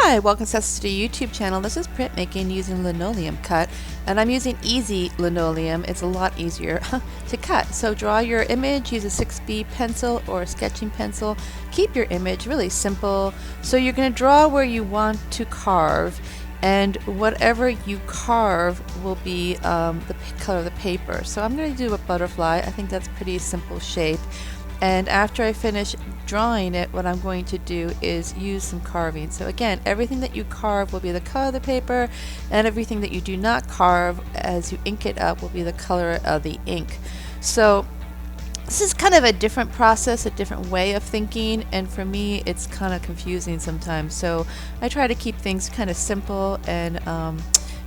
Hi, welcome to the YouTube channel. This is printmaking using linoleum cut, and I'm using easy linoleum. It's a lot easier to cut. So draw your image, use a 6B pencil or a sketching pencil. Keep your image really simple. So you're going to draw where you want to carve, and whatever you carve will be the color of the paper. So I'm going to do a butterfly. I think that's a pretty simple shape. And after I finish drawing it, what I'm going to do is use some carving. So again, everything that you carve will be the color of the paper, and everything that you do not carve as you ink it up will be the color of the ink. So this is kind of a different process, a different way of thinking, and for me it's kind of confusing sometimes. So I try to keep things kind of simple and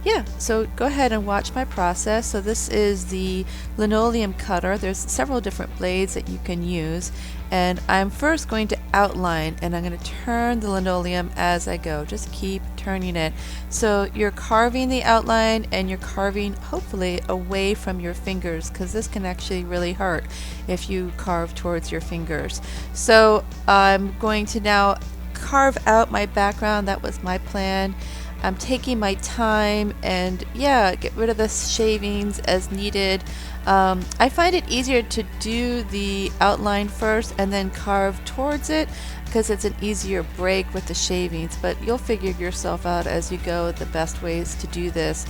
yeah, so go ahead and watch my process. So this is the linoleum cutter. There's several different blades that you can use, and I'm first going to outline, and I'm going to turn the linoleum as I go. Just keep turning it. So you're carving the outline, and you're carving hopefully away from your fingers, because this can actually really hurt if you carve towards your fingers. So I'm going to now carve out my background. That was my plan. I'm taking my time and get rid of the shavings as needed. I find it easier to do the outline first and then carve towards it, because it's an easier break with the shavings, but you'll figure yourself out as you go the best ways to do this.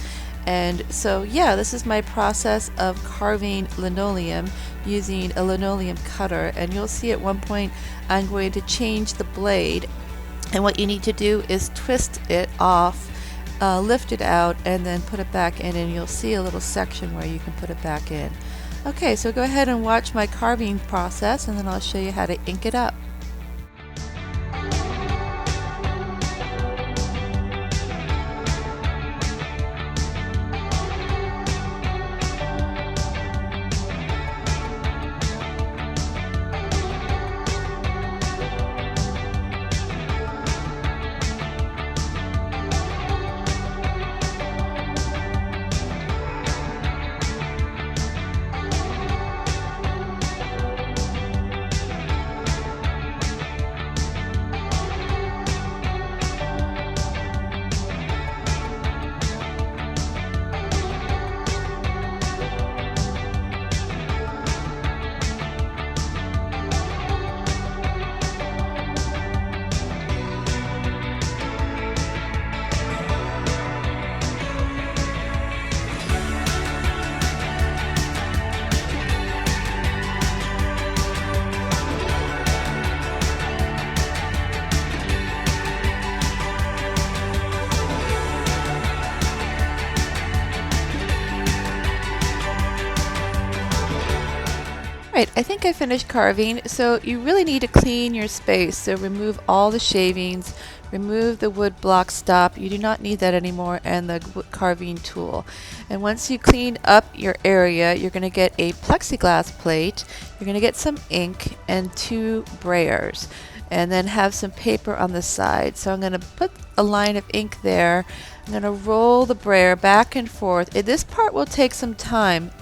And so this is my process of carving linoleum using a linoleum cutter, and you'll see at one point I'm going to change the blade. And what you need to do is twist it off, lift it out, and then put it back in, and you'll see a little section where you can put it back in. Okay, so go ahead and watch my carving process, and then I'll show you how to ink it up. Right, I think I finished carving. So you really need to clean your space. So remove all the shavings, remove the wood block stop. You do not need that anymore, and the carving tool. And once you clean up your area, you're going to get a plexiglass plate. You're going to get some ink and 2 brayers, and then have some paper on the side. So I'm going to put a line of ink there. I'm going to roll the brayer back and forth. This part will take some time.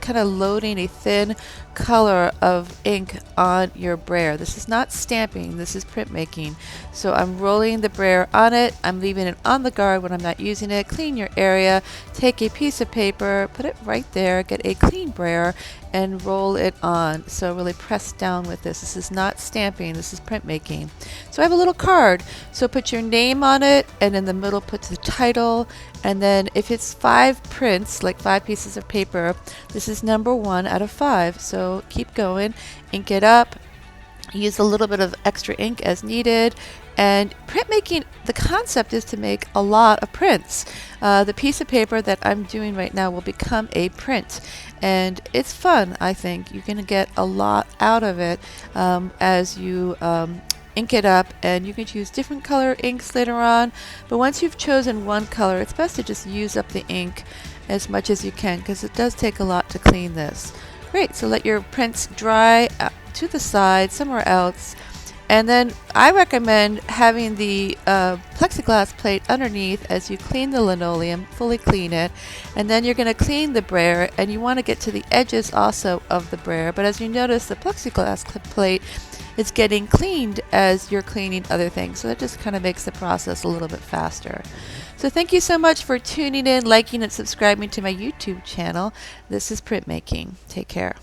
Kind of loading a thin color of ink on your brayer. This is not stamping, this is printmaking. So I'm rolling the brayer on it, I'm leaving it on the guard when I'm not using it. Clean your area, take a piece of paper, put it right there, get a clean brayer, and roll it on. So really press down with this. This is not stamping, this is printmaking. So I have a little card, so put your name on it, and in the middle put the title, and then if it's 5 prints, like 5 pieces of paper, this is number 1 out of 5. So keep going, ink it up, use a little bit of extra ink as needed. And printmaking, the concept is to make a lot of prints. The piece of paper that I'm doing right now will become a print, and it's fun. I think you can get a lot out of it as you ink it up, and you can choose different color inks later on, but once you've chosen one color, it's best to just use up the ink as much as you can, because it does take a lot to clean this. Great, so let your prints dry to the side somewhere else, and then I recommend having the plexiglass plate underneath as you clean the linoleum, fully clean it, and then you're going to clean the brayer, and you want to get to the edges also of the brayer. But as you notice, the plexiglass plate it's getting cleaned as you're cleaning other things. So that just kind of makes the process a little bit faster. So thank you so much for tuning in, liking, and subscribing to my YouTube channel. This is Printmaking. Take care.